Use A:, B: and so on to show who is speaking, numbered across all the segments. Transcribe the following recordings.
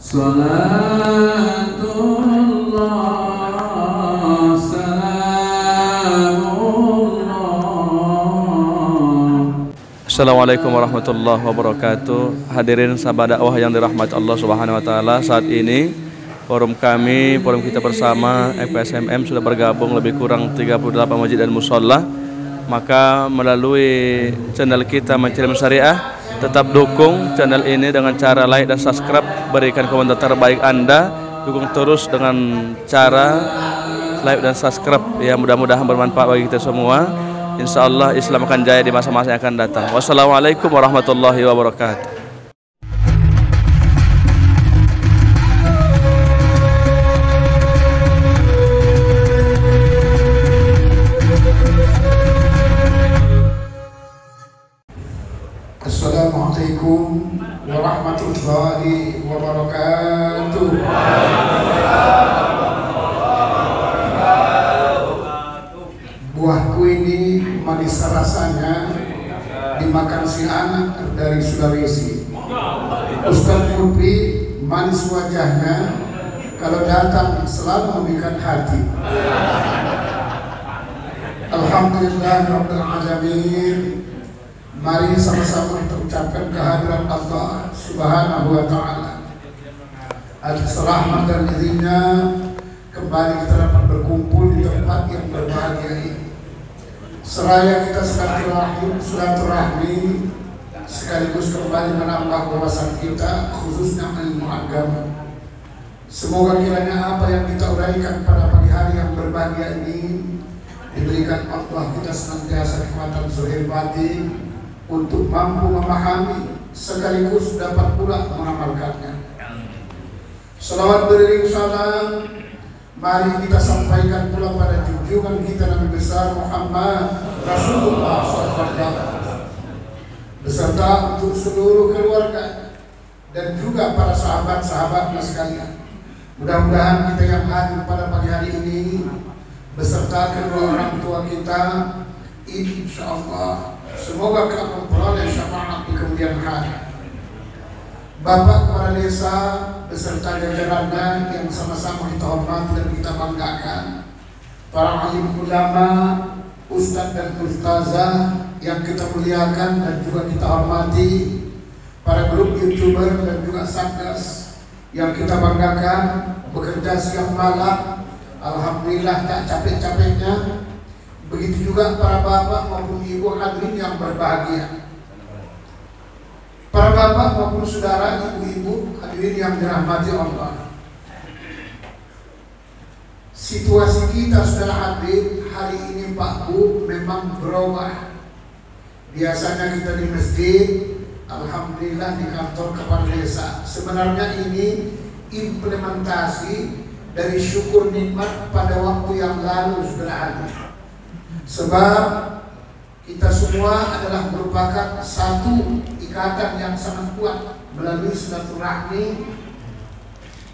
A: Salatullah salamullah.
B: Assalamualaikum warahmatullahi wabarakatuh. Hadirin sahabat dakwah yang dirahmati Allah Subhanahu wa taala, saat ini forum kita bersama FKSMM sudah bergabung lebih kurang 38 masjid dan musholla. Maka melalui channel kita Mencari Syariah, tetap dukung channel ini dengan cara like dan subscribe, berikan komentar terbaik Anda, dukung terus dengan cara like dan subscribe ya, mudah-mudahan bermanfaat bagi kita semua. Insya Allah Islam akan jaya di masa-masa yang akan datang. Wassalamualaikum warahmatullahi wabarakatuh.
C: Assalamualaikum warahmatullahi wabarakatuh. Buahku ini manis rasanya, dimakan si anak dari Sulawesi. Ustaz Lutfi manis wajahnya, kalau datang selalu memikat hati. Alhamdulillah Rabbil Alamin. Mari sama-sama kita ucapkan kehadiran Allah Subhanahu wa ta'ala. Atas rahmat dan izinnya kembali kita dapat berkumpul di tempat yang berbahagia ini. Seraya kita silaturahmi sekaligus kembali menambah wawasan kita, khususnya ilmu agama. Semoga kiranya apa yang kita uraikan pada pagi hari yang berbahagia ini diberikan Allah kita senantiasa kekuatan zahir batin untuk mampu memahami sekaligus dapat pula mengamalkannya. Salawat beriring salam mari kita sampaikan pula pada junjungan kita Nabi besar Muhammad Rasulullah SAW, beserta untuk seluruh keluarga dan juga para sahabat-sahabatnya sekalian. Mudah-mudahan kita yang hadir pada pagi hari ini beserta kedua orang tua kita, insyaallah semoga kita memperoleh syafaat di kemudian hari. Bapak Kepala Desa beserta jajarannya yang sama-sama kita hormati dan kita banggakan, para alim ulama, ustadz dan ustazah yang kita muliakan dan juga kita hormati, para grup YouTuber dan juga satgas yang kita banggakan, bekerja siang malam, alhamdulillah tak capek-capeknya. Begitu juga para bapak maupun ibu hadirin yang berbahagia, para bapak maupun saudara ibu-ibu hadirin yang dirahmati Allah. Situasi kita saudara hadir hari ini Pak Bu memang berubah. Biasanya kita di masjid, alhamdulillah di kantor kepala desa. Sebenarnya ini implementasi dari syukur nikmat pada waktu yang lalu saudara hadir. Sebab kita semua adalah merupakan satu ikatan yang sangat kuat melalui silaturahmi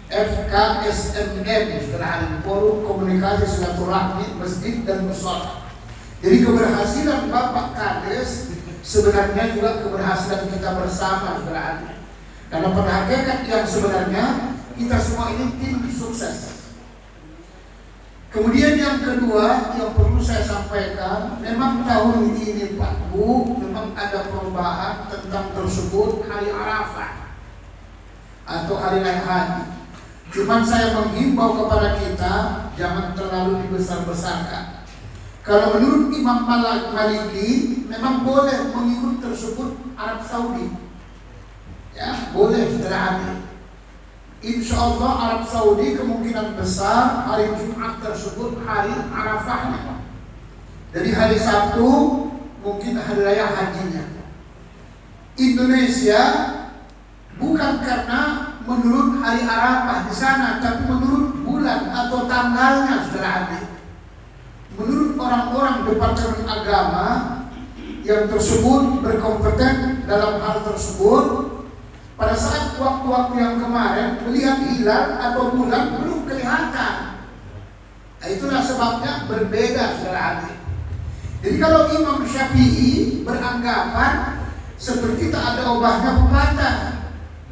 C: FKSMM, Forum Komunikasi Silaturahmi Masjid dan Musholla. Jadi keberhasilan Bapak Kades sebenarnya juga keberhasilan kita bersama, saudara. Karena pada hakikat yang sebenarnya kita semua ini tim sukses. Kemudian yang kedua yang perlu saya sampaikan, memang tahun ini Pak Bu memang ada perubahan tentang tersebut hari Arafah atau hari raya haji. Cuman saya menghimbau kepada kita jangan terlalu dibesar-besarkan. Kalau menurut Imam Maliki memang boleh mengikut tersebut Arab Saudi, ya boleh saudara. Insya Allah Arab Saudi kemungkinan besar hari Jumat tersebut hari Arafahnya. Jadi hari Sabtu mungkin hari raya hajinya. Indonesia bukan karena menurut hari Arafah di sana, tapi menurut bulan atau tanggalnya saudara adik. Menurut orang-orang Departemen Agama yang tersebut berkompeten dalam hal tersebut, pada saat waktu-waktu yang kemarin melihat hilal atau bulan belum kelihatan. Nah, itulah sebabnya berbeda saudara adik. Jadi kalau Imam Syafi'i beranggapan seperti tak ada ubahnya pepatah,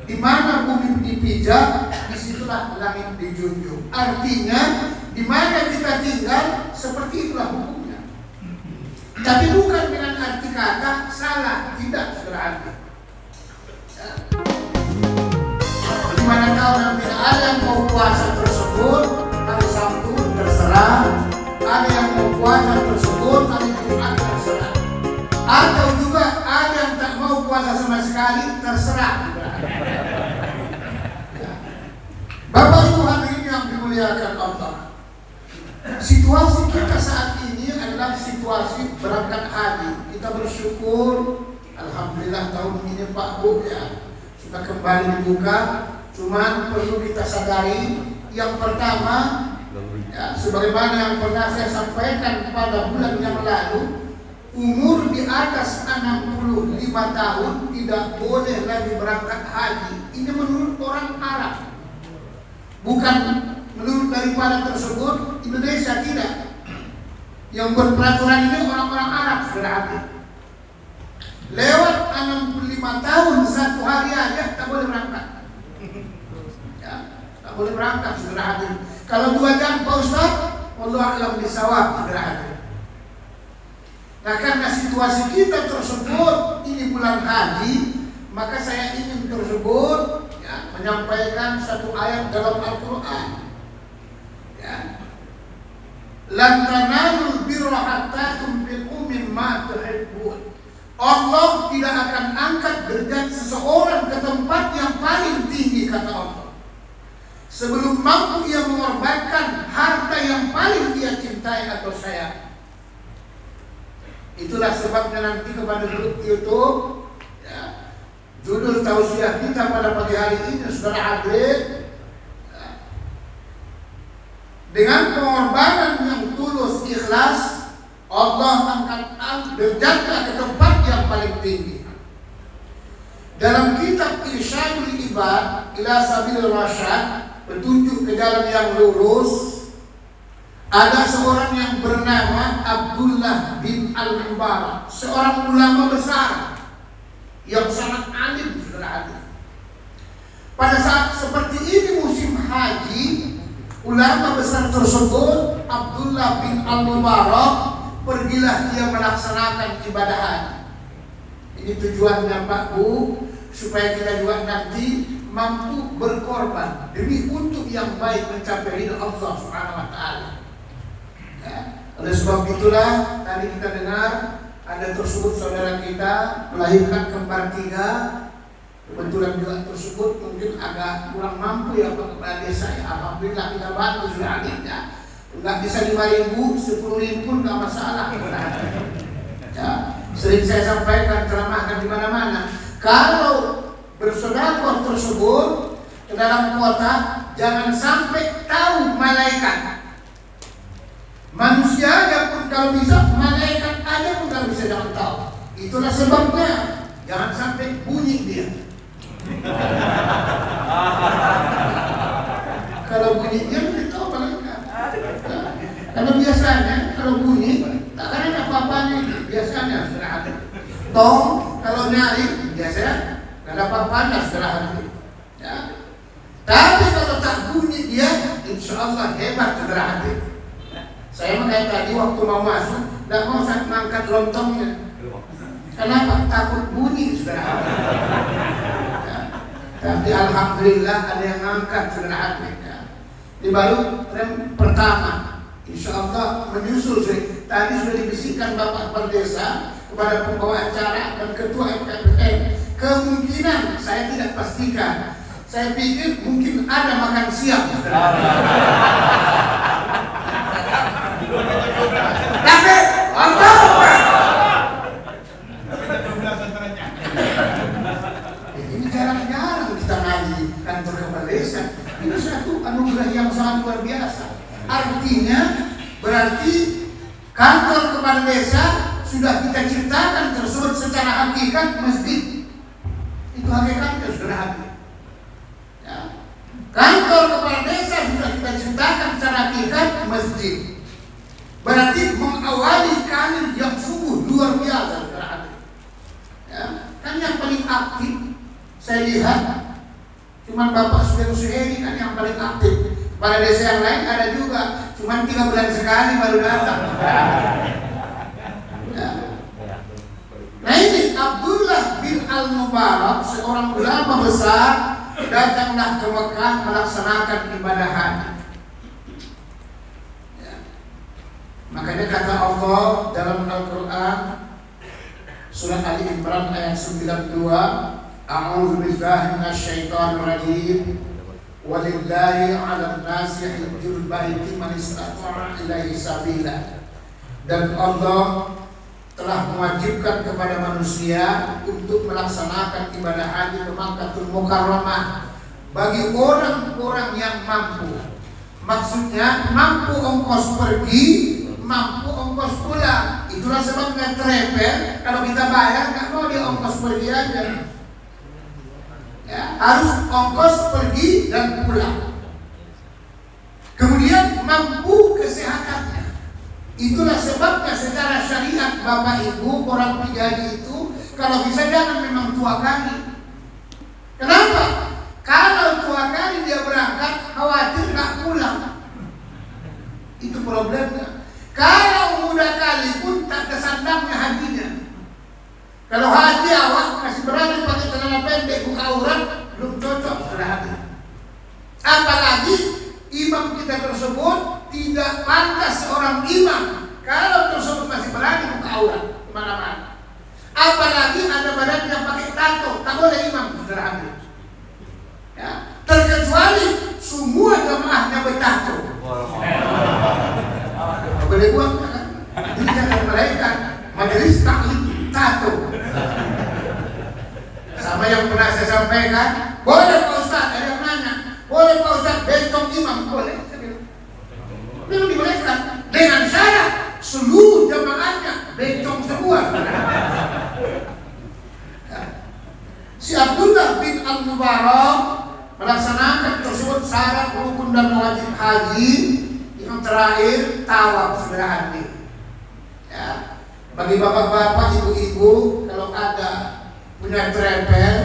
C: di mana bumi dipijak itulah langit dijunjung. Artinya di mana kita tinggal seperti itulah hukumnya. Tapi bukan dengan arti kata salah, tidak saudara. Ya. 5 tahun yang tidak ada yang mau puasa tersebut hari Sabtu terserah, ada yang mau puasa tersebut hari Jumat terserah, atau juga ada yang tak mau puasa sama sekali terserah. Bapak Ibu hadirin yang dimuliakan Allah, situasi kita saat ini adalah situasi berangkat haji. Kita bersyukur, alhamdulillah tahun ini Pak Bu ya sudah kembali dibuka. Cuman perlu kita sadari yang pertama, ya, sebagaimana yang pernah saya sampaikan pada bulan yang lalu, umur di atas 65 tahun tidak boleh lagi berangkat haji. Ini menurut orang Arab, bukan menurut daripada tersebut Indonesia tidak. Yang berperaturan ini orang-orang Arab berarti. Lewat 65 tahun 1 hari aja tak boleh berangkat. Ya, tak boleh berangkat saudara hadir. Kalau 2 jam Pak Ustaz, wallahu a'lam bisawab saudara hadir. Nah, karena situasi kita tersebut ini bulan haji, maka saya ingin tersebut ya, menyampaikan satu ayat dalam Al-Quran. Ya. Lan tanalul birra hatta tunfiqu mimma tuhibbun. Allah tidak akan angkat derajat seseorang ke tempat yang paling tinggi kata Allah sebelum mampu ia mengorbankan harta yang paling dia cintai atau sayang. Itulah sebabnya nanti kepada grup YouTube ya, judul tausiah kita pada pagi hari ini saudara hadir ya, dengan pengorbanan yang tulus ikhlas, Allah angkat derajatnya ke tempat yang paling tinggi. Dalam kitab Irsyadul Ibad ila Sabil Rasyad, petunjuk ke jalan yang lurus, ada seorang yang bernama Abdullah bin Al-Mubarak, seorang ulama besar yang sangat alim saudara. Pada saat seperti ini musim haji, ulama besar tersebut Abdullah bin Al-Mubarak pergilah dia melaksanakan ibadah haji. Ini tujuannya Pak Bu, supaya kita juga nanti mampu berkorban demi untuk yang baik mencapai ridha Allah Subhanahu wa taala. Ya. Oleh sebab itulah tadi kita dengar ada tersebut saudara kita melahirkan kembar 3. Kebetulan juga tersebut mungkin agak kurang mampu ya Pak Kepala Desa ya. Alhamdulillah kita bantu sudah ya. Enggak bisa 5.000, 10.000 pun enggak masalah. Ya, sering saya sampaikan ceramahkan di mana-mana. Kalau bersedekah tersebut ke dalam kota, jangan sampai tahu malaikat. Manusia aja pun kalau bisa, malaikat aja pun kalau bisa jangan tahu. Itulah sebabnya jangan sampai bunyi dia. Kalau bunyi dia mesti tahu malaikat. Karena biasanya kalau bunyi tak ada apa-apanya. Biasanya sudah ada. Tong kalau nyari biasanya nggak ada apa-apanya sudah ada. Ya. Tapi kalau tak bunyi dia, insya Allah hebat sudah ada. Saya makanya tadi waktu mau masuk, nggak mau saya mengangkat lontongnya. Kenapa? Takut bunyi sudah ada. Ya. Tapi alhamdulillah ada yang angkat sudah ada. Ya. Ini baru rem pertama. Insya Allah menyusul sih. Tadi sudah dibisikkan Bapak Kepala Desa kepada pembawa acara dan Ketua MKPN. Kemungkinan saya tidak pastikan. Saya pikir mungkin ada makan siang. Tapi Allah. Ini jarang-jarang kita ngaji kantor Kepala Desa. Ini satu anugerah yang sangat luar biasa. Artinya berarti kantor Kepala Desa sudah kita ciptakan tersebut secara hakikat masjid. Itu hakikatnya sudah hadir. Ya. Kantor Kepala Desa sudah kita ciptakan secara hakikat masjid. Berarti mengawali karir yang sungguh luar biasa sudah hadir. Ya. Kan yang paling aktif saya lihat Cuman Bapak Suheri kan yang paling aktif. Pada desa yang lain ada juga, cuman 3 bulan sekali baru datang. Ya. Nah ini Abdullah bin Al-Mubarak, seorang ulama besar, datanglah ke Mekah melaksanakan ibadah haji. Ya. Makanya kata Allah dalam Al-Quran Surat Ali Imran ayat 92, A'udzu billahi minasyaitonir rajim. Walillahi 'alan nasi hajjul baiti man istata'a ilaihi sabila. Dan Allah telah mewajibkan kepada manusia untuk melaksanakan ibadah haji ke Makkahul Mukarramah bagi orang-orang yang mampu. Maksudnya mampu ongkos pergi, mampu ongkos pulang. Itulah sebabnya travel kalau kita bayar nggak mau dia ongkos pergi aja. Ya, harus ongkos pergi dan pulang. Kemudian mampu kesehatannya. Itulah sebabnya secara syariat Bapak Ibu orang pribadi itu kalau bisa jangan memang tua kali. Kenapa? Kalau tua kali dia berangkat khawatir nggak pulang. Itu problemnya. Kalau muda kali pun tak kesandangnya hajinya. Kalau haji awak masih berani pakai celana pendek buka aurat, belum cocok sudah haji. Apalagi imam kita tersebut tidak pantas seorang imam kalau tersebut masih berani buka aurat kemana-mana. Apalagi ada badan yang pakai tato, tak boleh imam sudah haji. Ya, terkecuali semua jamaahnya bertato. Boleh buat kan? Jangan mereka majelis taklim tato. Sama yang pernah saya sampaikan, boleh Pak Ustaz, ada yang nanya, boleh Pak Ustaz bencong imam, boleh. Memang dibolehkan dengan syarat seluruh jamaahnya bencong semua. Si Abdullah bin Al-Mubarak melaksanakan tersebut syarat rukun dan wajib haji. Yang terakhir tawaf sudah haji. Ya. Bagi bapak-bapak, ibu-ibu, kalau ada punya travel,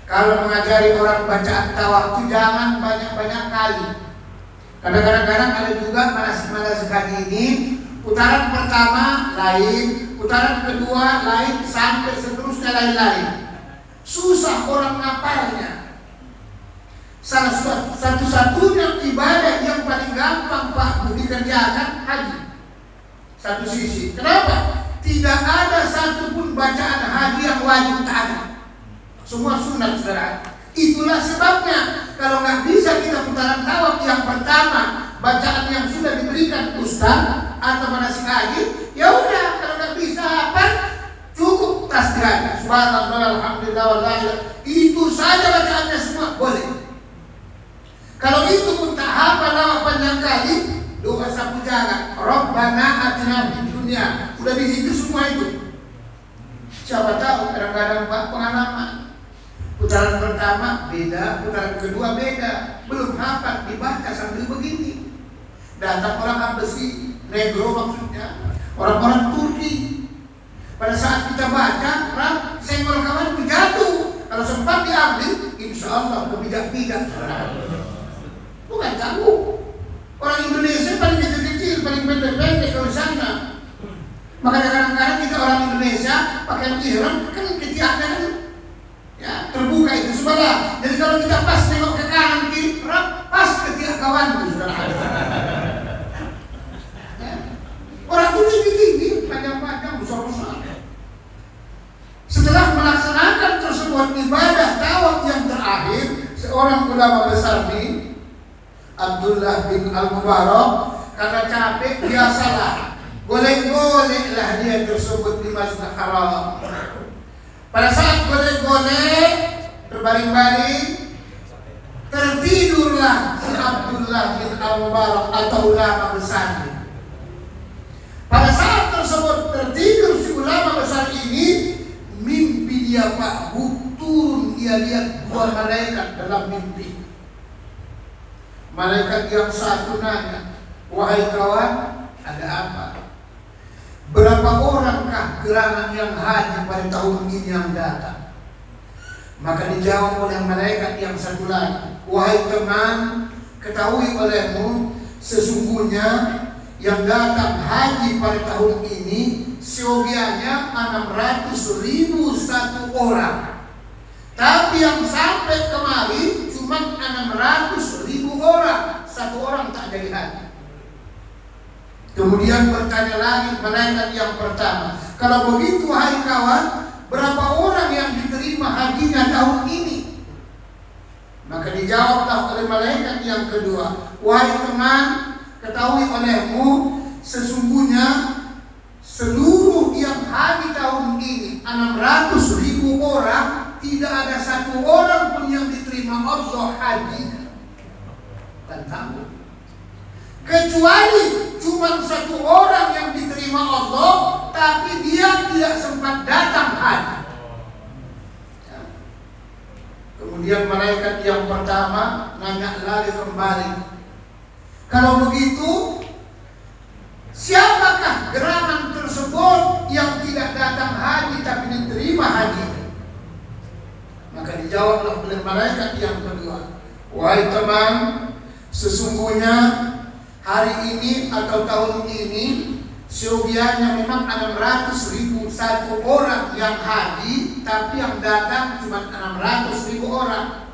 C: kalau mengajari orang bacaan tawaf itu jangan banyak-banyak kali. Karena kadang-kadang ada juga malas-malas kali ini, putaran pertama lain, putaran kedua lain, sampai seterusnya lain-lain. Susah orang ngapalnya. Salah satu-satunya ibadah yang paling gampang Pak dikerjakan haji. Satu sisi. Kenapa? Tidak ada satupun bacaan haji yang wajib tak ada. Semua sunat saudara. Itulah sebabnya kalau nggak bisa kita putaran tawaf yang pertama bacaan yang sudah diberikan ustaz atau manasik haji, ya udah kalau nggak bisa apa cukup tasbih. Subhanallah, alhamdulillah, wallahi. Itu saja bacaannya semua boleh. Kalau itu pun tak hafal lama panjang kali, doa sapu jalan, Rabbana atina fid dunya. Udah di situ semua itu. Siapa tahu kadang-kadang Pak pengalaman. Putaran pertama beda, putaran kedua beda. Belum hafal dibaca sambil begini. Datang orang Abesi, negro maksudnya, orang-orang Turki. Pada saat kita baca, senggol kawan jatuh. Kalau sempat diambil, insya Allah kebijak-bijak. Bukan kamu. Orang Indonesia paling kecil-kecil, paling pendek-pendek kalau sana. Makanya kadang-kadang kita orang Indonesia pakai ihram kan ketiaknya kan ya terbuka itu sebelah. Jadi kalau kita pas tengok ke kanan kiri, pas ketiak kawan itu sudah ada. Ya. Orang itu tinggi-tinggi, panjang-panjang, besar-besar. Setelah melaksanakan tersebut ibadah tawaf yang terakhir, seorang ulama besar ini Abdullah bin Al-Mubarak karena capek biasalah golek-goleklah dia tersebut di Masjidil Haram. Pada saat golek-golek berbaring-baring tertidurlah si Abdullah bin Al-Mubarak atau ulama besar ini. Pada saat tersebut tertidur si ulama besar ini, mimpi dia Pak turun, dia lihat dua malaikat dalam mimpi. Malaikat yang satu nanya, wahai kawan, ada apa? Berapa orangkah gerangan yang haji pada tahun ini yang datang? Maka dijawab oleh malaikat yang satu lagi, wahai teman, ketahui olehmu, sesungguhnya yang datang haji pada tahun ini seyogianya 600.000 satu orang. Tapi yang sampai kemari cuma 600.000 orang, satu orang tak jadi haji. Kemudian bertanya lagi malaikat yang pertama, kalau begitu hai kawan, berapa orang yang diterima hajinya tahun ini? Maka dijawablah oleh malaikat yang kedua, wahai teman, ketahui olehmu, sesungguhnya seluruh yang haji tahun ini 600.000 orang, tidak ada satu orang pun yang diterima Allah hajinya. Tentang kecuali cuma satu orang yang diterima Allah, tapi dia tidak sempat datang haji. Kemudian malaikat yang pertama nanya lagi kembali, kalau begitu siapakah gerangan tersebut yang tidak datang haji tapi diterima haji? Maka dijawablah oleh malaikat yang kedua, wahai teman, sesungguhnya hari ini atau tahun ini seyogianya memang 600.000 satu orang yang haji, tapi yang datang cuma 600.000 orang.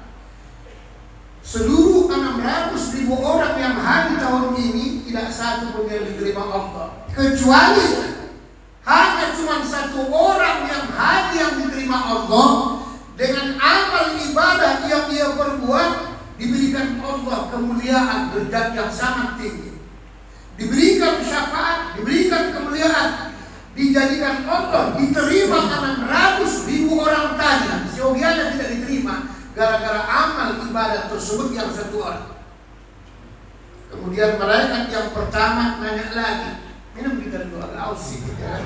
C: Seluruh 600.000 orang yang haji tahun ini tidak satu pun yang diterima Allah, kecuali hanya cuma satu orang yang haji yang diterima Allah dengan amal ibadah yang dia perbuat, diberikan Allah kemuliaan derajat yang sangat tinggi, diberikan syafaat, diberikan kemuliaan, dijadikan Allah diterima 600.000 orang tadi, seyogianya tidak diterima gara-gara amal ibadah tersebut yang satu orang. Kemudian malaikat yang pertama nanya lagi, minum kita dulu agak aus sedikit ya.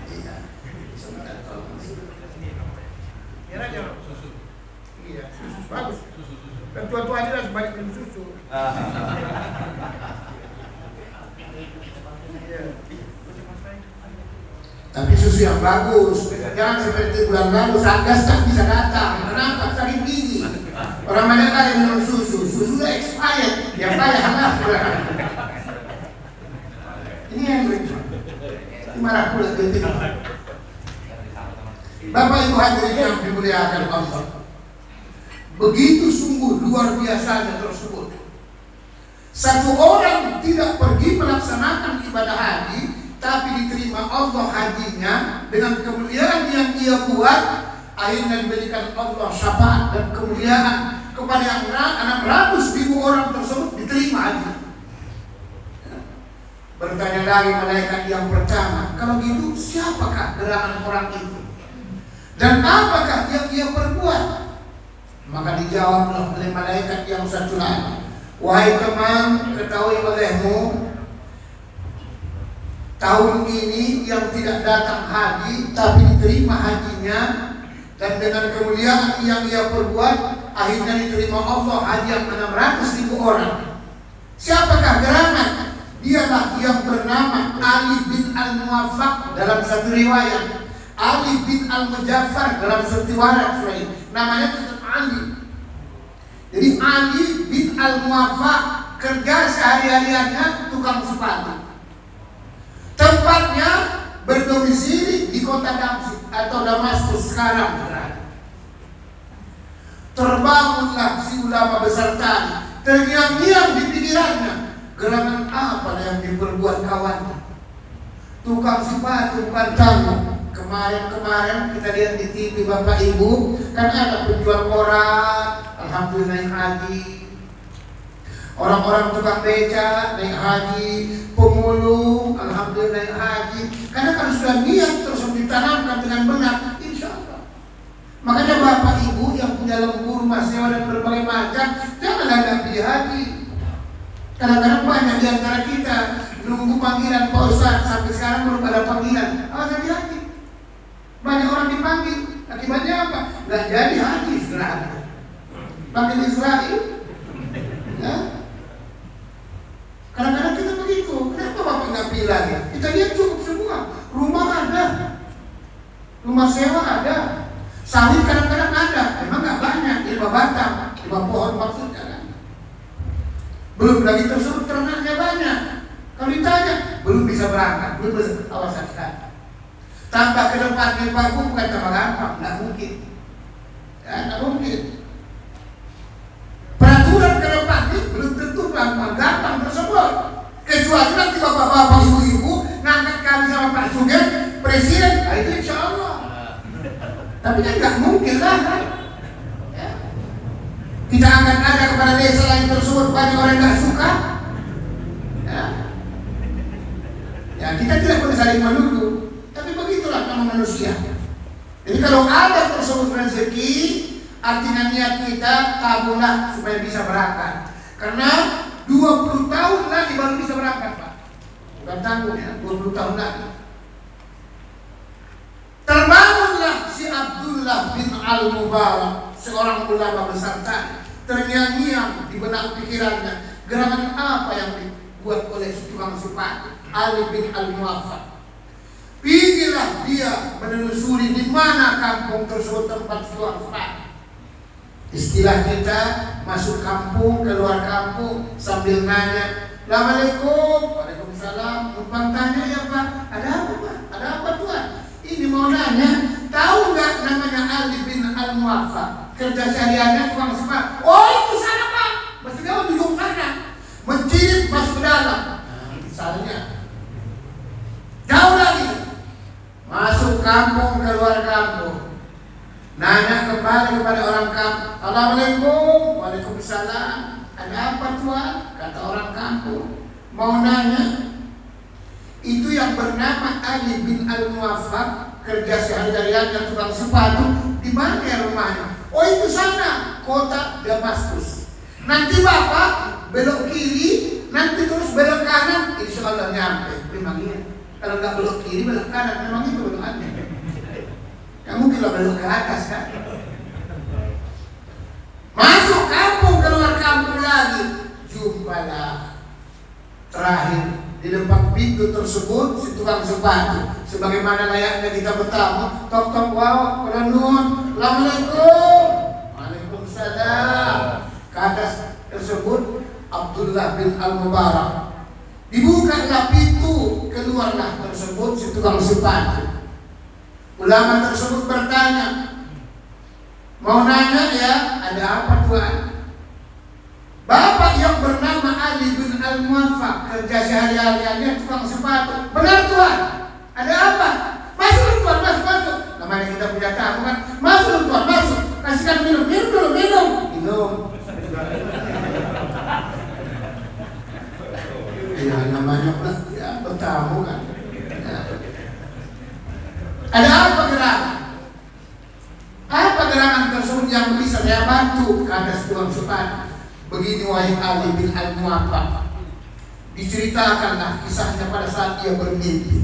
C: Iya. Sebentar kalau masuk. Biar aja susu. Iya, susu bagus. Dan tua-tua aja harus banyak minum susu. Tapi susu yang bagus, jangan seperti bulan lalu Satgas tak bisa datang. Kenapa? Sakit gigi. Orang banyak kali minum susu, susunya expired, yang payah halal. Ini yang marah pula gitu. Bapak Ibu hadirin yang dimuliakan Allah, begitu sungguh luar biasanya tersebut. Satu orang tidak pergi melaksanakan ibadah haji, tapi diterima Allah hajinya dengan kemuliaan yang ia buat, akhirnya diberikan Allah syafaat dan kemuliaan kepada yang 600.000 orang tersebut diterima haji. Bertanya lagi malaikat yang pertama, kalau gitu siapakah gerangan orang itu? Dan apakah yang ia perbuat? Maka dijawablah oleh malaikat yang satu lagi, wahai teman, ketahui olehmu, tahun ini yang tidak datang haji tapi diterima hajinya, dan dengan kemuliaan yang ia perbuat akhirnya diterima Allah haji yang 600.000 orang. Siapakah gerangan? Dialah yang bernama Ali bin Al-Muwaffaq dalam satu riwayat, Ali bin Al-Mujaffar dalam satu riwayat lain. Namanya tetap Ali. Jadi Ali bin Al-Muwaffaq kerja sehari-hariannya tukang sepatu. Tempatnya berdomisili di kota Damsyik atau Damaskus sekarang. Terbangunlah si ulama besar tadi, terngiang-ngiang di pikirannya, gerangan apa yang diperbuat kawannya? Tukang sepatu bukan tanggung. Kemarin kita lihat di TV Bapak Ibu, kan ada penjual koran, alhamdulillah naik haji. Orang-orang tukang beca naik haji, pemulung alhamdulillah naik haji. Karena kan sudah niat terus ditanamkan dengan benar, insya Allah. Makanya Bapak Ibu yang punya lembu, rumah sewa dan berbagai macam, janganlah nggak pilih haji. Kadang-kadang banyak di antara kita nunggu panggilan Pak Ustaz sampai sekarang belum ada panggilan. Awas jadi haji. Banyak orang dipanggil, akibatnya apa? Nggak jadi haji Israel. Panggil Israel, ya. Kadang-kadang kita begitu. Kenapa Bapak nggak pilih lagi? Kita lihat cukup semua. Rumah ada, rumah sewa ada, sawit batang, 5 pohon maksudnya kan. Belum lagi tersebut ternaknya banyak. Kalau ditanya, belum bisa berangkat, belum bisa awas hati-hati. Tambah ke depan di paku bukan tambah gampang, nggak mungkin. Ya, nggak mungkin. Peraturan ke depan ini belum tentu gampang tersebut. Kecuali nanti bapak-bapak, ibu-ibu ngangkat kami sama Pak Sugeng, presiden, nah itu insya Allah. Tapi kan nggak mungkin lah kan. Ya. Kita akan ada kepada desa lain tersebut banyak orang yang nggak suka. Ya. Ya, kita tidak boleh saling menuduh. Tapi begitulah nama manusia. Jadi kalau ada tersebut rezeki, artinya niat kita tabunglah supaya bisa berangkat. Karena 20 tahun lagi baru bisa berangkat, Pak. Bukan tanggung ya, 20 tahun lagi. Terbangunlah si Abdullah bin Al-Mubarak, seorang ulama besar tadi. Terngiang-ngiang di benak pikirannya, gerakan apa yang dibuat oleh tukang sepatu Ali bin Al-Muwaffaq. Pergilah dia menelusuri di mana kampung tersebut tempat tukang sepatu. Istilah kita masuk kampung, keluar kampung sambil nanya, Assalamualaikum, Waalaikumsalam. Numpang tanya ya Pak, ada apa Pak? Ada apa Tuhan? Ini mau nanya, tahu nggak namanya Ali bin Al-Muwaffaq? Kerja sehariannya tukang sepatu. Oh itu sana Pak, masih jauh di ujung sana. Mencirip masuk ke dalam. Nah, misalnya jauh lagi, masuk kampung, keluar kampung. Nanya kembali kepada orang kampung, Assalamualaikum, Waalaikumsalam. Ada apa Tuhan? Kata orang kampung. Mau nanya, itu yang bernama Ali bin Al-Muwaffaq, kerja sehari-hariannya tukang sepatu, di mana ya rumahnya? Oh itu sana, kota Damaskus. Nanti Bapak belok kiri, nanti terus belok kanan, insya Allah nyampe. Memang iya. Kalau nggak belok kiri, belok kanan, memang itu belokannya. Ya mungkin lah belok ke atas kan. Masuk kampung, keluar kampung lagi, jumpalah. Terakhir di depan pintu tersebut si tukang sepatu, sebagaimana layaknya kita bertamu, tok-tok wow, kerenun, Assalamualaikum, Waalaikumsalam. Ke atas tersebut Abdullah bin Al-Mubarak. Dibukalah pintu, keluarlah tersebut si tukang sepatu. Ulama tersebut bertanya, mau nanya ya, ada apa Tuhan? Bapak yang bernama Ali bin Al-Muwaffaq, kerja sehari-hariannya tukang sepatu. Benar Tuhan? Ada apa? Masuk Tuhan, masuk. Namanya kita punya tamu kan, masuk Tuhan, masuk. Kasihkan minum dulu, minum. Ya namanya ya bertamu kan. Ya. Ada apa gerangan? Apa gerangan tersebut yang bisa saya bantu? Kata tukang sepatu. Begini wahai Ali bin Al-Muwaffaq, diceritakanlah kisahnya pada saat dia bermimpi.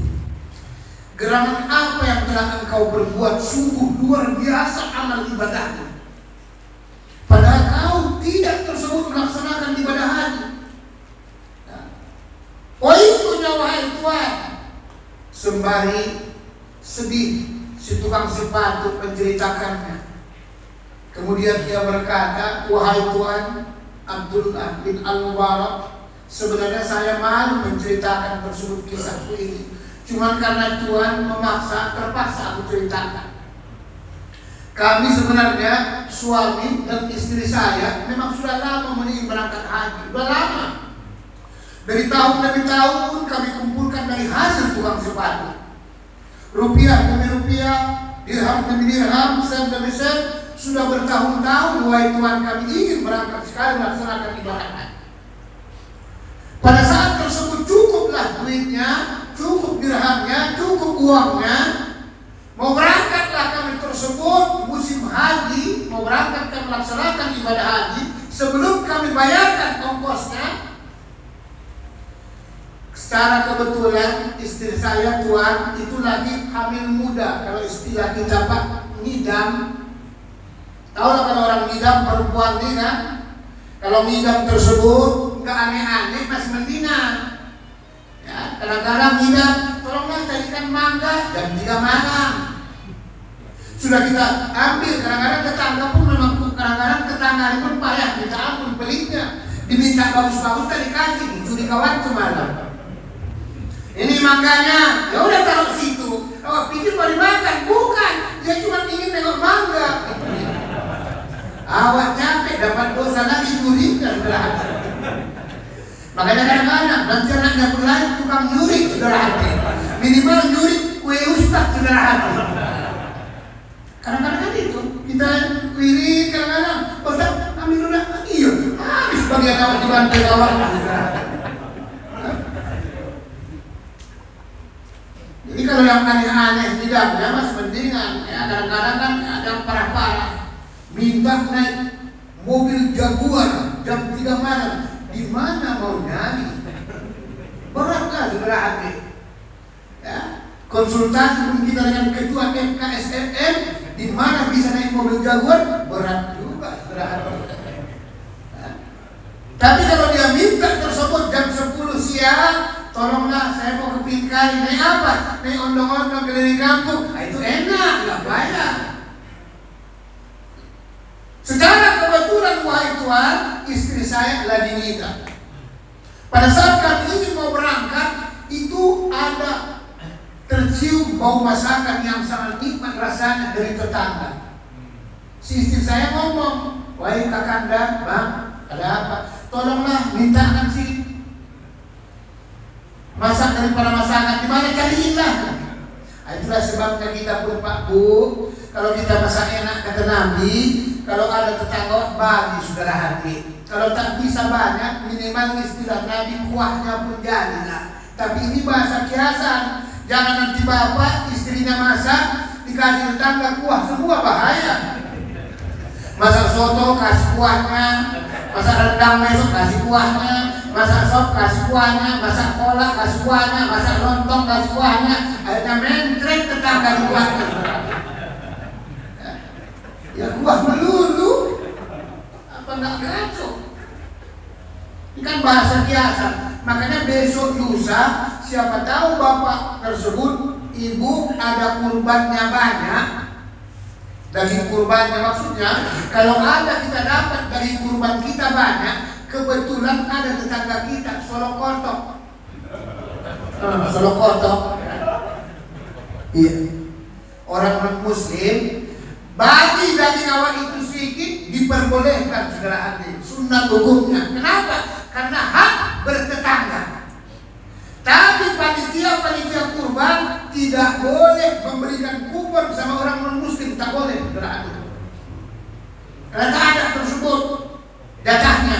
C: Gerangan apa yang telah engkau berbuat sungguh luar biasa amal ibadahmu. Padahal kau tidak tersebut melaksanakan ibadah haji. Oh itu wahai Tuhan. Sembari sedih si tukang sepatu menceritakannya. Kemudian dia berkata, wahai Tuhan, Abdullah bin Al-Mubarak, sebenarnya saya malu menceritakan tersebut kisahku ini. Cuman karena Tuhan memaksa, terpaksa aku ceritakan. Kami sebenarnya suami dan istri saya memang sudah lama meningin berangkat haji, sudah lama. Dari tahun demi tahun kami kumpulkan dari hasil tukang sepatu. Rupiah demi rupiah, dirham demi dirham, sen demi sen. Sudah bertahun-tahun wahai Tuhan kami ingin berangkat sekali melaksanakan ibadah haji. Pada saat tersebut cukuplah duitnya, cukup dirhamnya, cukup uangnya. Mau berangkatlah kami tersebut musim haji, mau berangkat kami melaksanakan ibadah haji. Sebelum kami bayarkan ongkosnya, secara kebetulan istri saya Tuhan itu lagi hamil muda. Kalau istilah kita Pak, ngidam. Tahu lah kalau orang ngidam perempuan ini kan. Kalau ngidam tersebut nggak aneh-aneh, masih mendingan. Ya, kadang-kadang ngidam, tolonglah carikan mangga jam 3 malam. Sudah kita ambil, kadang-kadang tetangga pun memang Kadang-kadang tetangga ini pun payah, minta ampun pelitnya. Diminta bagus-bagus tak dikasih, dicuri kawan semalam. Ini mangganya, ya udah taruh situ. Oh, pikir mau dimakan, bukan. Dia cuma ingin nengok mangga. Awak capek dapat dosa lagi nyuri dan berhati. Makanya kadang-kadang nanti anaknya pun lain tukang nyuri saudara hati. Minimal nyuri kue ustaz saudara hati. Kadang-kadang kan itu kita wirid kadang-kadang ustaz ambil dulu iya habis bagian awak dibantai awak. Jadi kalau yang aneh-aneh tidak ya mas mendingan ya kadang-kadang kan ada parah-parah minta naik mobil Jaguar jam 3 malam. Di mana mau nyari? Beratlah saudara hati. Ya, konsultasi pun kita dengan ketua MKSMM, di mana bisa naik mobil Jaguar? Berat juga saudara hati. Ya. Tapi kalau dia minta tersebut jam 10 siang, tolonglah saya mau ke Pinkari, naik apa? Naik ondong-ondong keliling kampung. Nah, itu enak, nggak bayar. Secara kebetulan wahai Tuhan, istri saya lagi nikah. Pada saat kami ingin mau berangkat, itu ada tercium bau masakan yang sangat nikmat rasanya dari tetangga. Si istri saya ngomong, wahai kakanda, bang, ada apa? Tolonglah mintakan si masak daripada masakan di mana cariinlah. Itulah sebabnya kita pun Pak Bu, kalau kita masak enak kata Nabi, kalau ada tetangga bagi saudara hati. Kalau tak bisa banyak, minimal istilah Nabi kuahnya pun jadilah. Tapi ini bahasa kiasan. Jangan nanti bapak istrinya masak dikasih tetangga kuah semua bahaya. Masak soto kasih kuahnya, masak rendang besok kasih kuahnya, masak sop kasih kuahnya, masak kolak kasih kuahnya, masak lontong kasih kuahnya. Akhirnya mentrek tetangga di kuahnya. Ya kuah melulu, apa nggak kacau? Ini kan bahasa kiasan. Makanya besok lusa, siapa tahu bapak tersebut, ibu ada kurbannya banyak. Daging kurbannya maksudnya, kalau ada kita dapat dari kurban kita banyak, kebetulan ada tetangga kita Solokotok. Solokotok. Iya. Orang non-muslim bagi daging awak itu sedikit diperbolehkan saudara hati. Sunnah hukumnya. Kenapa? Karena hak bertetangga. Tapi panitia kurban tidak boleh memberikan kupon sama orang non-muslim, tak boleh berarti. Karena tak ada tersebut jatahnya.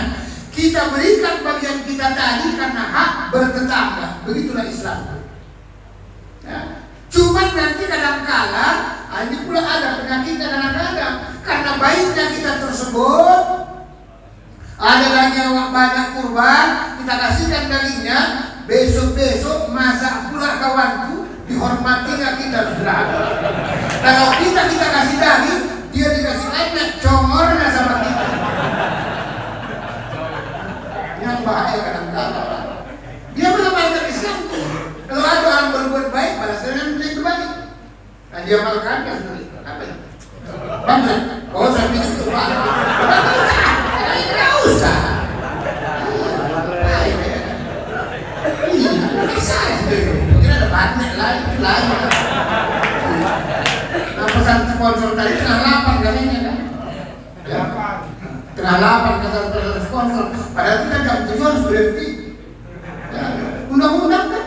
C: Kita berikan bagian kita tadi karena hak bertetangga. Begitulah Islam. Ya. Cuman nanti kadang-kala ini pula ada penyakitnya kadang-kadang karena baiknya kita tersebut ada lagi awak banyak kurban, kita kasihkan dagingnya. Besok-besok masak pula kawanku, dihormatinya kita sudah. Kalau kita kasih daging, dia dikasih anak congornya sama kita. Yang bahaya kadang-kadang. Dia mengamalkan Islam. Kalau ada orang berbuat baik, balas dengan yang berbalik. Nah dia amalkannya sendiri. Apa itu? Bangsa. Oh saya pikir itu Pak. Tidak usah. Kira ada banyak lain. Nah pesan sponsor tadi tengah 8 kalinya kan? Ya, tengah 8 kata sponsor. Padahal kita jam 7 harus berhenti. Ya, undang-undang kan?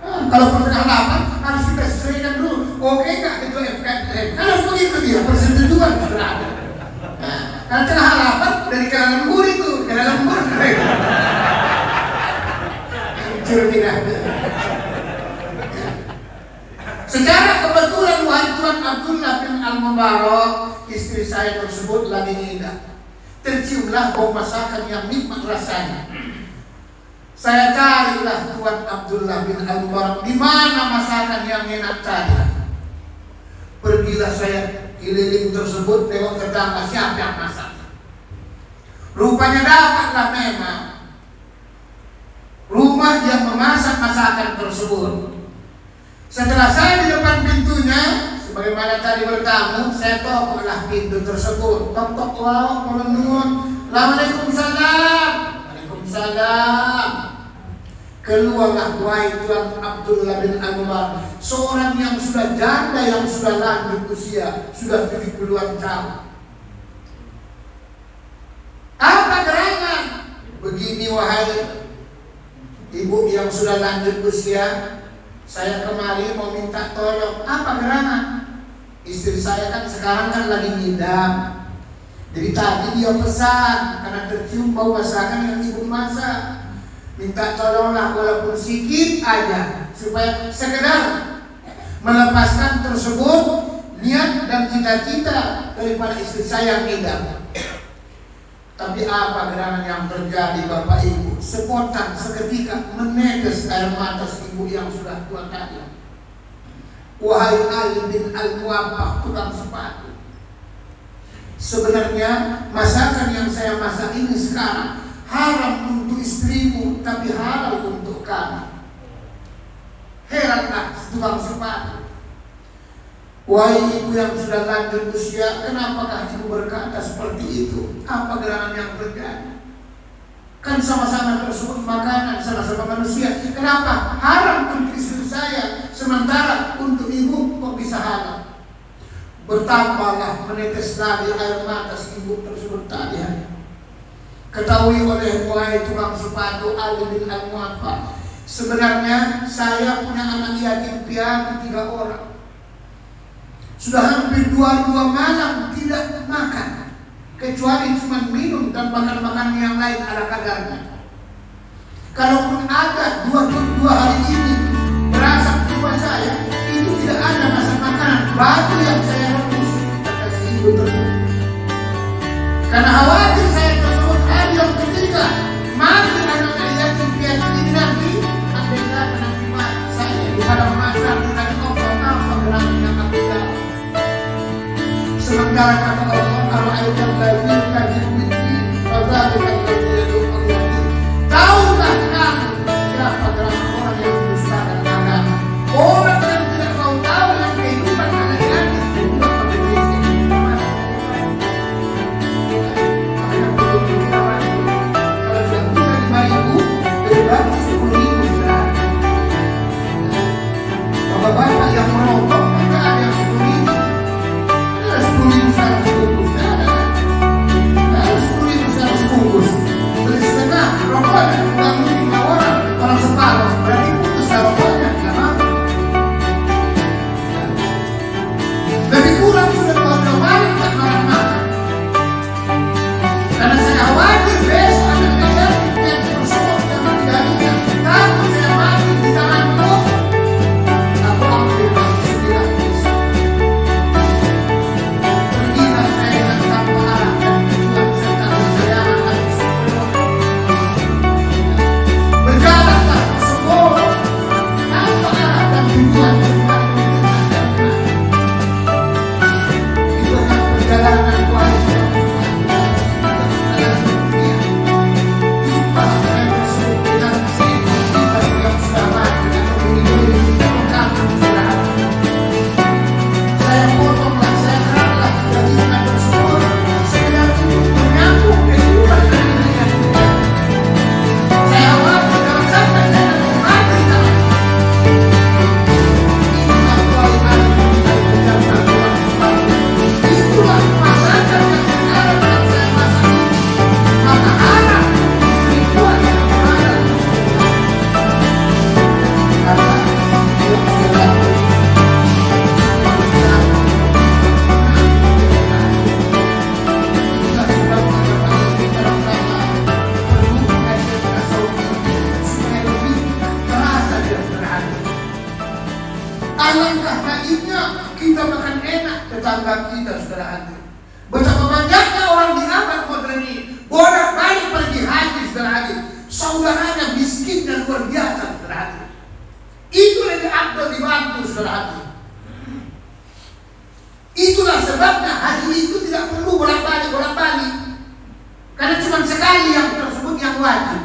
C: Nah, kalau tengah 8 harus kita sesuaikan dulu. Oke nggak itu FKM? Kan harus begitu dia persetujuan berada. Nah, kan tengah 8 dari kena lembur itu, kena lembur. Secara kebetulan wahai Tuan Abdullah bin Al-Mubarak, istri saya tersebut lagi ngida. Terciumlah bau masakan yang nikmat rasanya. Saya carilah Tuan Abdullah bin Al-Mubarak di mana masakan yang enak tadi. Pergilah saya keliling tersebut tengok tetangga siapa yang masak. Rupanya dapatlah memang rumah yang memasak masakan tersebut. Setelah saya di depan pintunya, sebagaimana tadi bertamu, saya tokoklah pintu tersebut. Tok-tok, wow, menunun. Waalaikumsalam. Waalaikumsalam. Keluarlah wahai Tuan Abdullah bin Anwar, seorang yang sudah janda, yang sudah lanjut usia, sudah 70-an tahun. Apa gerangan? Begini wahai ibu yang sudah lanjut usia, saya kemari mau minta tolong. Apa gerangan? Istri saya kan sekarang kan lagi ngidam. Jadi tadi dia pesan karena tercium bau masakan yang ibu masak. Minta tolonglah walaupun sedikit aja supaya sekedar melepaskan tersebut niat dan cita-cita daripada istri saya ngidam. Tapi apa gerangan yang terjadi Bapak Ibu? Spontan seketika menetes air mata ibu yang sudah tua tadi. Wahai Ali bin Al-Muwaffaq, tukang sepatu, sebenarnya masakan yang saya masak ini sekarang haram untuk istrimu, tapi halal untuk kami. Heranlah tukang sepatu. Wahai ibu yang sudah lanjut usia, kenapakah ibu berkata seperti itu? Apa gerangan yang terjadi? Kan sama-sama tersebut makanan, sama-sama manusia. Kenapa haram untuk istri saya, sementara untuk ibu kok bisa halal? Bertambahlah menetes lagi air mata ibu tersebut tadi. Ketahui oleh wahai tukang sepatu Ali bin Al-Muwaffaq, sebenarnya saya punya anak yatim piatu 3 orang. Sudah hampir 2 malam tidak makan, kecuali cuma minum dan makan yang lain ala kadarnya. Kalaupun ada 2 hari ini berasa tua saya, itu tidak ada masak makanan, batu yang saya rebus kata si ibu tersebut. Karena khawatir saya tersebut hari yang ketiga mati anak yatim piatu ini nanti ada nanti mati saya di dalam masak dan ngobrol apa gerangan yang aku jawab. Sementara kata Allah, "Ara'aital ladzina yukadzibu fadzalika allazi yad'u al-yatim." Tahukah kamu siapa gerangan orang yang mendustakan agama? Orang yang tidak mau tahu yang kehidupan anak yatim itu akan miskin. Kalau tidak bisa 5.000, lebih bagus 10.000 sudah. Bapak-bapak yang merokok mereka ada yang 10.000. 10.000 sekarang sebungkus, ada 10.000 sekarang sebungkus. Beli setengah rokoknya, bangun 5 orang separuh, berarti putus rokoknya, nggak mampu. Lebih kurang sudah 2 balik tak makan. Karena saya khawatir besok anak saya yang tersebut yang mati darinya, takut saya mati di tanganmu. Aku ambil waktu 9 besok. Berjalanlah semua tanpa arah dan tujuan itu adalah perjalanan wahai saya potonglah, saya kerahlah dari iman tersebut sekedar untuk menyambung kehidupan dunia. Saya khawatir kalau sampai saya mati tangan. Itulah masakan yang sekarang yang saya masak ini. Maka harap selingkuhan yang ada. Karena dia sudah alangkah baiknya kita makan enak tetangga kita saudara hati. Betapa banyaknya orang di abad modern ini bolak-balik pergi haji saudara hati, saudaranya miskin dan luar biasa saudara hati. Itu lebih abdul dibantu saudara hati. Itulah sebabnya haji itu tidak perlu bolak-balik karena cuma sekali yang tersebut yang wajib.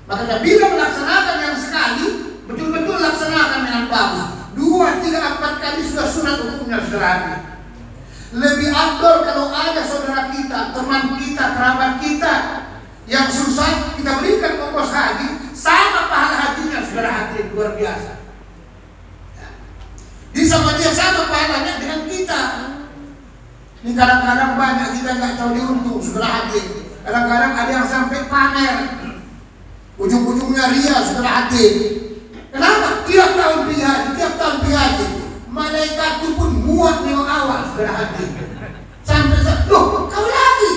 C: Makanya bila melaksanakan yang sekali betul-betul laksanakan dengan bagus. 2, 3, 4 kali sudah sunat hukumnya saudara. Lebih afdol kalau ada saudara kita, teman kita, kerabat kita yang susah, kita berikan ongkos haji, sama pahala hajinya saudara hadirin, luar biasa. Di sama dia sama pahalanya dengan kita. Ini kadang-kadang banyak kita nggak tahu diuntung saudara hadirin. Kadang-kadang ada yang sampai pamer, ujung-ujungnya ria saudara hadirin. Kenapa? Tiap tahun pergi haji, malaikat itu pun muak nengok awal saudara hadirin. Sampai loh, kau lagi?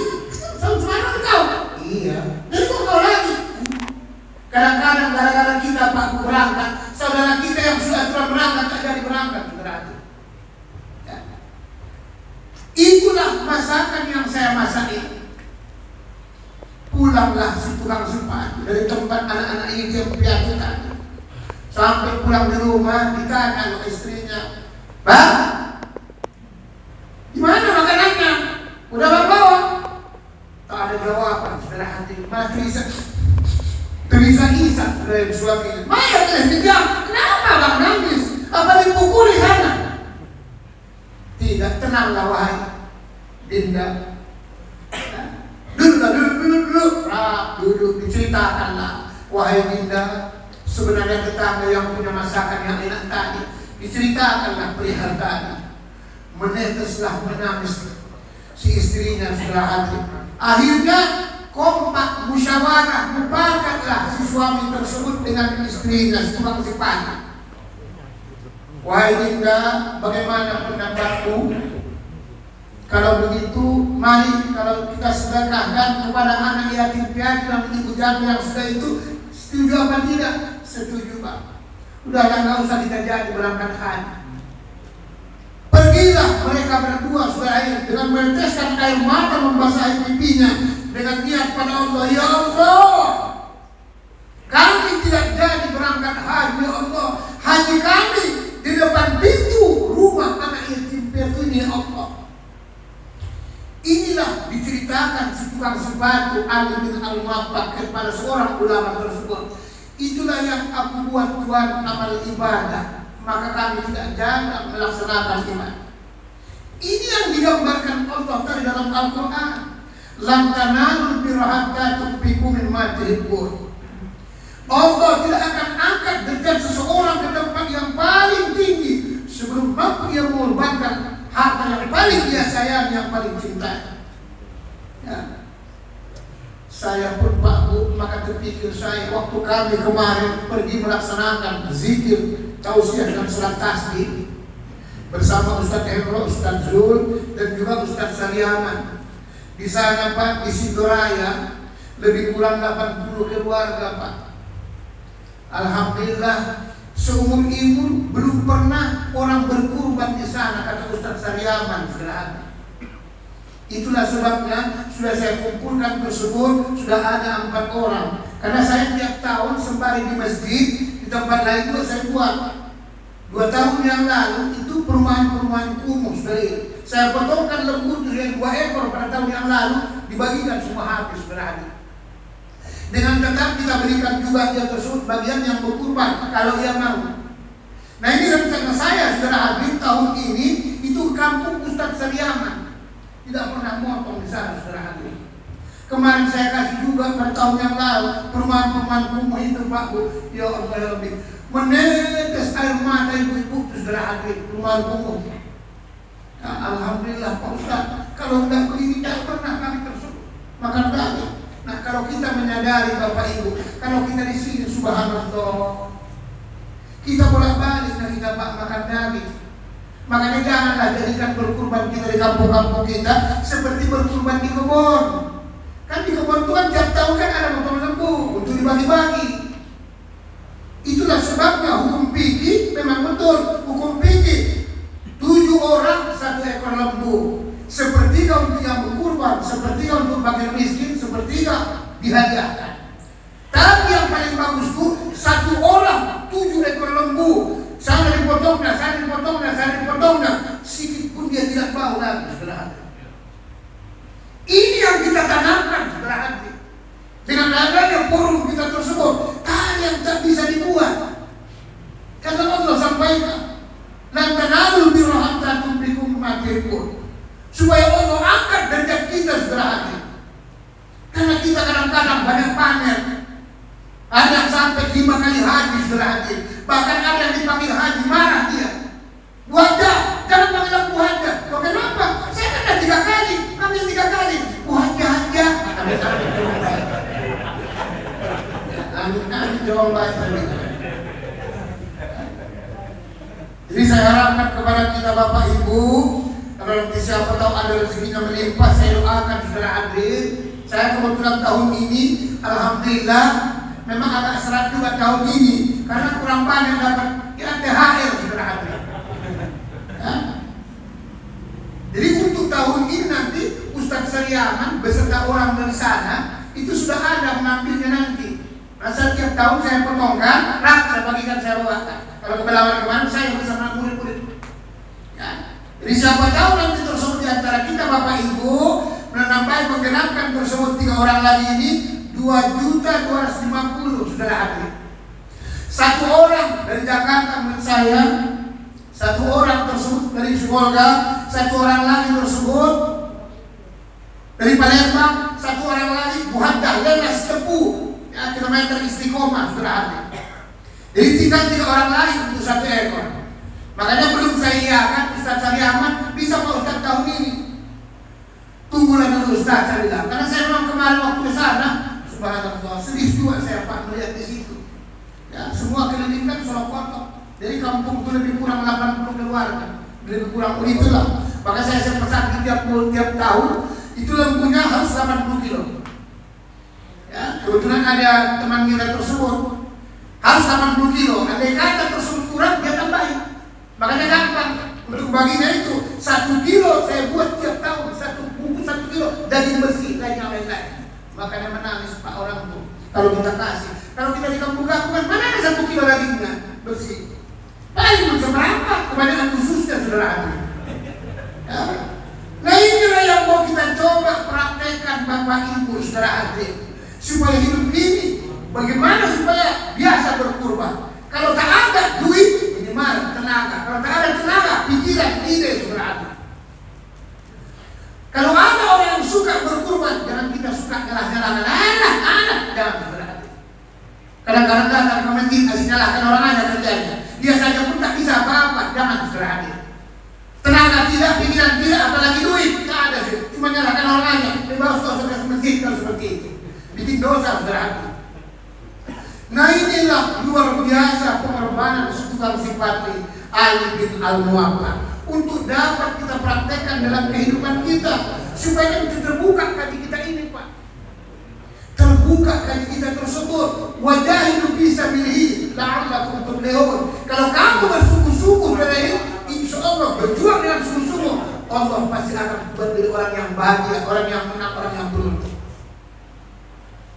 C: Tahun semalam kau? Iya. Jadi kau lagi? Kadang-kadang gara-gara kita Pak berangkat, saudara kita yang sudah berangkat tak jadi berangkat saudara hadirin. Ya. Itulah masakan yang saya masak ini. Pulanglah si tukang sepatu dari tempat anak-anak ini yang piatu tadi. Sampai pulang di rumah ditanya sama istrinya, "Bang, gimana makanannya? Udah Bang bawa?" Tak ada jawaban saudara hadirin. Malah Terisa saudara suaminya. "Maya telah dijam. Kenapa Bang nangis? Apa dipukuli sana?" "Tidak, tenanglah wahai Dinda. Duduk diceritakanlah wahai Dinda, sebenarnya tetangga yang punya masakan yang enak tadi, diceritakanlah perihal tadi." Meneteslah menangis si istrinya saudara hadirin. Akhirnya kompak musyawarah, mupakatlah si suami tersebut dengan istrinya si tukang sepatu. "Wahai Dinda, bagaimana pendapatmu? Kalau begitu, mari kalau kita sedekahkan kepada anak yatim piatu dan ibu janda yang sudah itu, setuju apa tidak?" "Setuju Pak." "Udahlah, nggak usah kita jadi berangkat haji." Pergilah mereka berdua saudara dengan meneteskan air mata membasahi pipinya dengan niat pada Allah, "Ya Allah, kami tidak jadi berangkat haji, ya Allah. Haji kami di depan pintu rumah anak yatim piatu ini, ya Allah." Inilah diceritakan si tukang sepatu Ali bin Al-Mabak kepada seorang ulama tersebut. "Itulah yang aku buat Tuhan amal ibadah, maka kami tidak jarang melaksanakan iman." Ini yang digambarkan Allah tadi dalam Al-Quran. "Lan tanalul birra hatta tunfiqu mimma tuhibbun." Allah tidak akan angkat derajat seseorang ke tempat yang paling tinggi sebelum mampu ia mengorbankan harta yang paling dia sayang, yang paling cinta. Ya. Saya pun Pak Bu, maka terpikir saya waktu kami kemarin pergi melaksanakan zikir, tausiah dan salat tasbih bersama Ustaz Hendro, Ustaz Zul dan juga Ustaz Saliaman. Di sana Pak, di Sidoraya lebih kurang 80 keluarga Pak. Alhamdulillah, seumur ibu belum pernah orang berkurban di sana, kata Ustaz Saliaman. Itulah sebabnya sudah saya kumpulkan tersebut, sudah ada 4 orang. Karena saya tiap tahun sembari di masjid, di tempat lain juga saya buat. 2 tahun yang lalu itu perumahan-perumahan kumuh. Saya potongkan lembu dari 2 ekor pada tahun yang lalu, dibagikan semua habis berhari. Dengan tetap kita berikan juga dia tersebut bagian yang berkurban kalau ia mau. Nah ini rencana saya saudara Habib tahun ini itu kampung Ustaz Saliaman. Tidak pernah motong di sana saudara Habib. Kemarin saya kasih juga pada tahun yang lalu perumahan-perumahan kumuh itu Pak Bu. Ya Allah ya Habib, menetes air mata ibu-ibu saudara Habib perumahan kumuh. Nah, alhamdulillah Pak Ustaz, kalau tidak begini tidak pernah kami tersebut makan daging. Nah kalau kita menyadari Bapak Ibu, kalau kita di sini subhanallah, kita bolak-balik dan kita makan daging. Makanya janganlah jadikan berkurban kita di kampung-kampung kita seperti berkurban di kebun. Kan di kebun itu kan tiap tahun kan ada potong lembu untuk dibagi-bagi. Itulah sebabnya hukum fikih memang betul. Hukum fikih 7 orang 1 ekor lembu. Sepertiga untuk yang berkurban, sepertiga untuk bagi miskin, sepertiga dihadiahkan. Tapi yang paling bagus itu 1 orang 7 ekor lembu. Sana dipotongnya, sana dipotongnya, sana dipotongnya. Sedikit pun dia tidak bau lagi, saudara hati. Ini yang kita tanamkan, saudara hati. Dengan adanya forum kita tersebut, tadi yang tak bisa dibuat. Kata Allah sampaikan, kita kadang-kadang banyak pamer. Ada yang sampai 5 kali haji sudah haji. Bahkan ada yang dipanggil haji, marah dia. Bu Haja, jangan panggil aku Bu Haja. Loh kenapa? Saya kan ada 3 kali, panggil 3 kali. Bu Haja, Haja. Nanti jawab baik. Jadi saya harapkan kepada kita Bapak Ibu, kalau nanti siapa tahu ada rezekinya melimpah, saya doakan saudara hadir. Saya kebetulan tahun ini, alhamdulillah, memang agak serat juga tahun ini, karena kurang banyak dapat THR saudara hadir. Ya? Jadi untuk tahun ini nanti Ustadz Sariaman beserta orang dari sana itu sudah ada mengambilnya nanti. Nah, setiap tahun saya potongkan, saya bagikan, saya bawakan. Kalau kebelawan kemarin saya bersama murid-murid. Ya. Jadi siapa tahu nanti tersebut di antara kita Bapak Ibu menambah menggenapkan tersebut 3 orang lagi ini 2.250.000 saudara hadir. 1 orang dari Jakarta menurut saya, 1 orang tersebut dari Subolga, 1 orang lagi tersebut dari Palembang, 1 orang lagi Buhadah, Lenas Tepu, ya, kilometer Istiqomah saudara hadir. Jadi tinggal 3 orang lagi untuk 1 ekor. Makanya belum saya iakan Ustadz Sariaman bisa Pak Ustadz tahun ini. Tunggulah dulu Ustadz saya bilang. Karena saya memang kemarin waktu ke sana, subhanallah, sedih juga saya Pak melihat di situ. Ya, semua keliling kan soal kotor. Dari kampung itu lebih kurang 80 keluarga, lebih kurang itulah. Maka saya pesan tiap tahun itu lembunya harus 80 kilo. Ya, kebetulan ada teman kita tersebut harus 80 kilo. Andai kata tersebut kurang, dia tambahin. Makanya gampang untuk baginya itu 1 kilo saya buat tiap tahun, 1 bungkus 1 kilo daging bersih dan yang lain-lain. Makanya menangis Pak orang tuh kalau kita kasih. Kalau kita di kampung-kampung kan mana ada 1 kilo dagingnya bersih. Paling seberapa kebanyakan khususnya saudara hati. Ya. Nah inilah yang mau kita coba praktekkan Bapak Ibu saudara hati, supaya hidup ini bagaimana supaya biasa berkurban. Kalau tak ada duit, minimal tenaga. Kalau tak ada tenaga, pikiran, ide saudara hati. Kalau ada orang yang suka berkurban, jangan kita suka nyalah-nyalahkan anak, jangan saudara hati. Kadang-kadang datang ke masjid, kasih nyalahkan orang aja kerjanya. Dia saja pun tak bisa apa-apa, jangan saudara hati. Tenaga tidak, pikiran tidak, apalagi duit, tak ada sih. Cuma nyalahkan orang aja. Dia suka ke masjid kalau seperti itu. Bikin dosa saudara hati. Nah inilah luar biasa pengorbanan tukang Sipati Ali bin Al-Muwaffaq untuk dapat kita praktekkan dalam kehidupan kita, supaya kita terbuka hati kita ini Pak, terbuka hati kita tersebut. Wajahidu fisabilihi la'allakum tuflihun. Kalau kamu bersungguh-sungguh dari insya Allah berjuang dengan sungguh-sungguh, Allah pasti akan buat dari orang yang bahagia, orang yang menang, orang yang beruntung.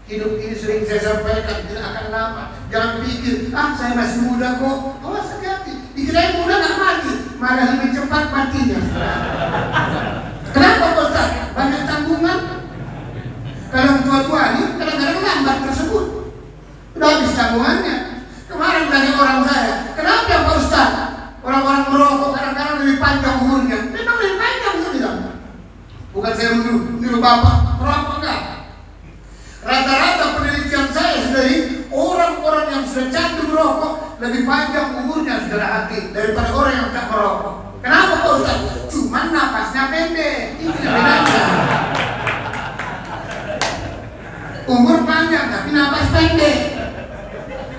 C: Hidup ini sering saya sampaikan tidak akan lama. Jangan pikir, saya masih muda kok. Awas hati-hati. Dikirain muda gak mati, malah lebih cepat matinya. Kenapa Pak Ustaz? Banyak tanggungan. Kalau tua-tua ini kadang-kadang lambat tersebut. Udah habis tanggungannya. Kemarin banyak orang saya, kenapa Pak Ustaz? Orang-orang merokok kadang-kadang lebih panjang umurnya. Memang lebih panjang saya bilang. Bukan saya menyuruh Bapak merokok enggak. Rata-rata penelitian saya dari orang-orang yang sudah candu merokok lebih panjang umurnya saudara hati daripada orang yang tak merokok. Kenapa Pak Ustaz? Cuman napasnya pendek. Itu bedanya. Umur panjang tapi napas pendek.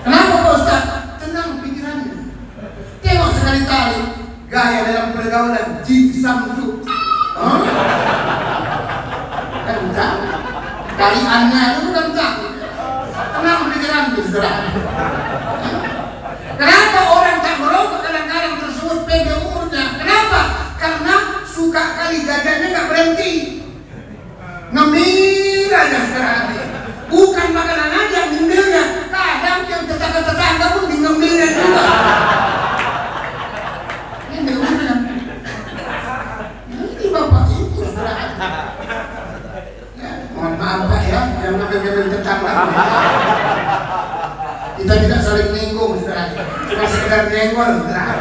C: Kenapa Pak Ustaz? Tenang pikirannya. Tengok sekali-kali gaya dalam pergaulan Jin Samsu. Kencang. Kaliannya itu kencang. Tenang pikiran saudara. Kenapa orang tak merokok kadang-kadang tersebut pendek umurnya? Kenapa? Karena suka kali gajahnya gak berhenti. Ngemil aja saudara. Bukan makanan aja yang ngemilnya, kadang yang tetangga-tetangga pun di ngemilnya juga. Ini umurnya. Ini Bapak Ibu saudara. Mohon maaf Pak ya, jangan ngambil-ngambil tetangga. Kita tidak saling nyinggung saudara. Cuma sekedar nyenggol saudara.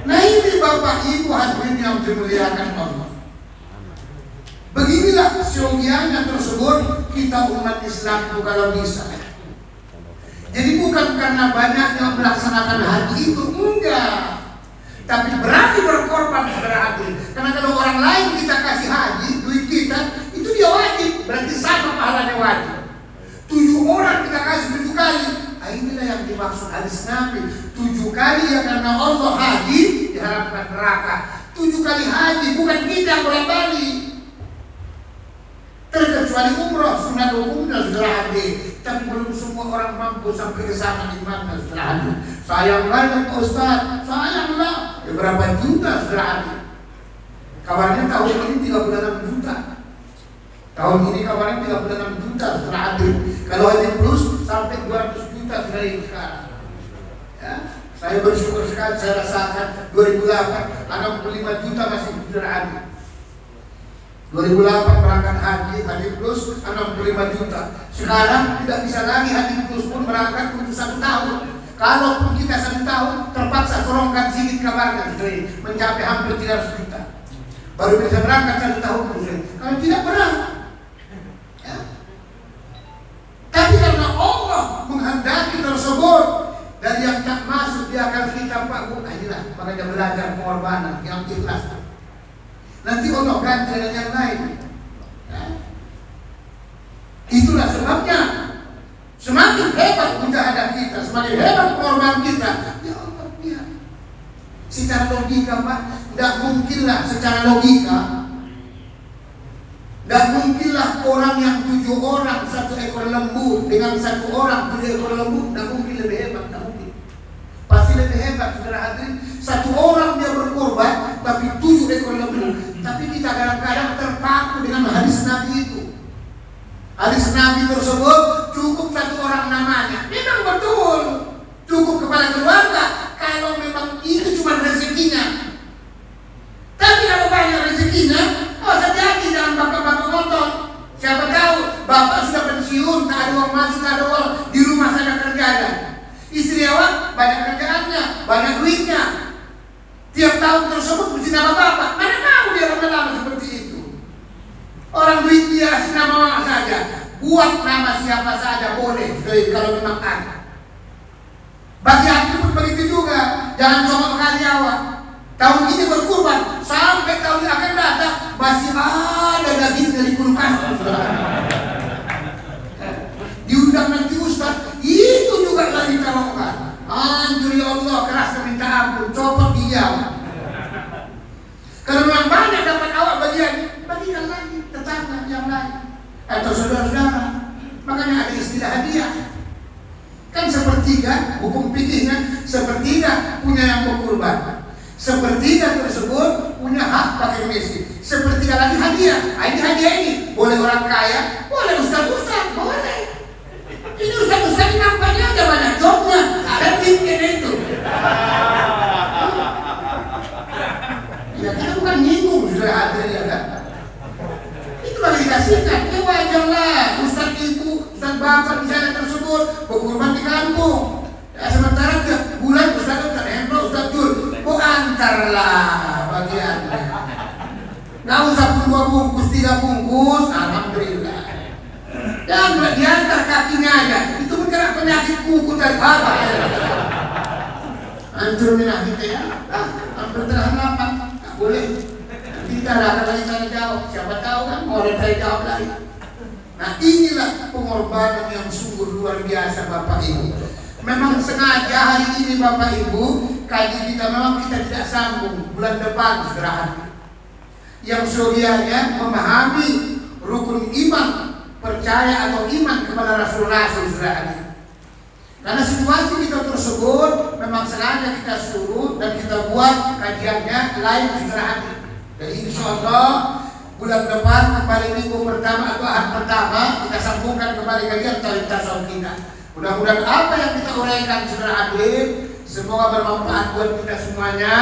C: Nah ini Bapak Ibu hadirin yang dimuliakan Allah. juga siogianya tersebut kita umat Islam itu kalau bisa. Jadi bukan karena banyaknya melaksanakan haji itu, enggak, tapi berani berkorban saudara hati. Karena kalau orang lain kita kasih haji, duit kita, itu dia wajib, berarti sama pahalanya wajib. 7 orang kita kasih 7 kali. Nah, inilah yang dimaksud hadis Nabi. 7 kali ya karena Allah haji diharapkan neraka. 7 kali haji, bukan kita yang bolak-balik. Terkecuali umroh, sunat hukumnya saudara hati. Tapi belum semua orang mampu sampai ke sana di mana saudara hati. Sayang banget Pak Ustaz, sayanglah. Ya, berapa juta saudara hati. Kabarnya tahun ini 36 juta. Tahun ini kabarnya 36 juta saudara hati. Kalau haji plus sampai 200 juta saudara ini sekarang. Ya, saya bersyukur sekali, saya rasakan 2008 65 juta masih saudara hati. 2008 berangkat haji plus 65 juta. Sekarang tidak bisa lagi haji plus pun berangkat untuk 1 tahun. Kalaupun kita 1 tahun terpaksa sorongkan sedikit kabarnya mencapai hampir 300 juta. Baru bisa berangkat 1 tahun terus. Kalau tidak berat. Ya. Tapi karena Allah menghendaki tersebut dan yang tak masuk di akal kita Pak Bu, inilah makanya belajar pengorbanan yang ikhlas. Nanti Allah ganti dengan yang lain. Ya. Itulah sebabnya semakin hebat mujahadah kita, semakin hebat pengorbanan kita. Ya Allah, ya. Secara logika Pak, tidak mungkinlah secara logika, tidak mungkinlah orang yang 7 orang 1 ekor lembu dengan 1 orang 7 ekor lembu, tidak mungkin lebih hebat, tidak mungkin. Pasti lebih hebat saudara hadirin. 1 orang dia berkorban tapi 7 ekor lembu. Tapi kita kadang-kadang terpaku dengan hadis Nabi itu. Hadis Nabi tersebut cukup 1 orang namanya. Memang betul cukup kepala keluarga kalau memang itu cuma rezekinya. Tapi kalau banyak rezekinya, oh hati-hati jangan bapak-bapak motor. Siapa tahu bapak sudah pensiun, tak ada uang masuk, tak ada uang, di rumah saja kerjanya. Istri awak banyak kerjaannya, banyak duitnya. Tiap tahun tersebut mesti nama bapak. Mana mau dia lama-lama seperti itu? Orang duit dia kasih nama mama saja. Buat nama siapa saja boleh, kalau memang ada. Bagi aku pun begitu juga. Jangan cuma kali awak. Tahun ini berkurban, sampai tahun yang akan datang masih ada daging dari kulkas. Diundang nanti Ustaz, itu juga lagi tawakan. Hancur ya Allah, keras minta ampun, copot dia. Kalau memang banyak dapat awak bagian, bagikan lagi tetangga yang lain atau saudara-saudara. Makanya ada istilah hadiah. Kan sepertiga, hukum fikihnya sepertiga punya yang berkurban. Sepertiga tersebut punya hak pakai miskin. Sepertiga lagi hadiah. Ini hadiah ini boleh orang kaya, boleh ustaz-ustaz, boleh. Ini ustaz-ustaz nampaknya ada banyak jobnya, ada tipnya itu. Ya kita bukan nyinggung sudah hadir ya kan. Itu bagi dikasihkan, ya wajarlah ustaz ibu, ustaz bapak di sana tersebut berkurban di kampung. Ya, sementara tiap bulan ustaz Hendro, ustaz Jul, antarlah bagiannya. Nggak usah 2 bungkus, 3 bungkus, alhamdulillah. Dan diantar kakinya aja, itu bergerak penyakit kuku dari bapak. Hancur minah kita ya, hampir terhanapan, nggak boleh. Kita akan lagi tanya jawab, siapa tahu kan mau ada tanya jawab lagi. Nah inilah pengorbanan yang sungguh luar biasa Bapak Ibu. Memang sengaja hari ini Bapak Ibu kaji kita memang kita tidak sambung bulan depan istirahat. Yang surianya memahami rukun iman, percaya atau iman kepada Rasul-Rasul istirahat. Karena situasi kita tersebut memang sengaja kita suruh dan kita buat kajiannya lain istirahat. Jadi insya Allah bulan depan kembali minggu pertama atau ahad pertama kita sambungkan kembali kajian tauhid tasawuf kita. Mudah-mudahan apa yang kita uraikan saudara hadir semoga bermanfaat buat kita semuanya.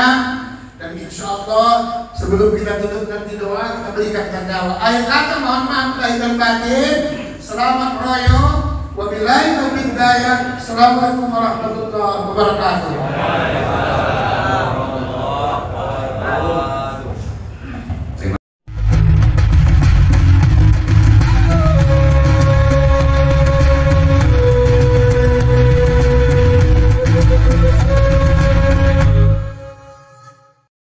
C: Dan insya Allah sebelum kita tutup nanti doa kita berikan tanda. Akhir kata mohon maaf lahir dan batin. Selamat royo. Wabillahi taufiq hidayah. Assalamualaikum warahmatullahi wabarakatuh.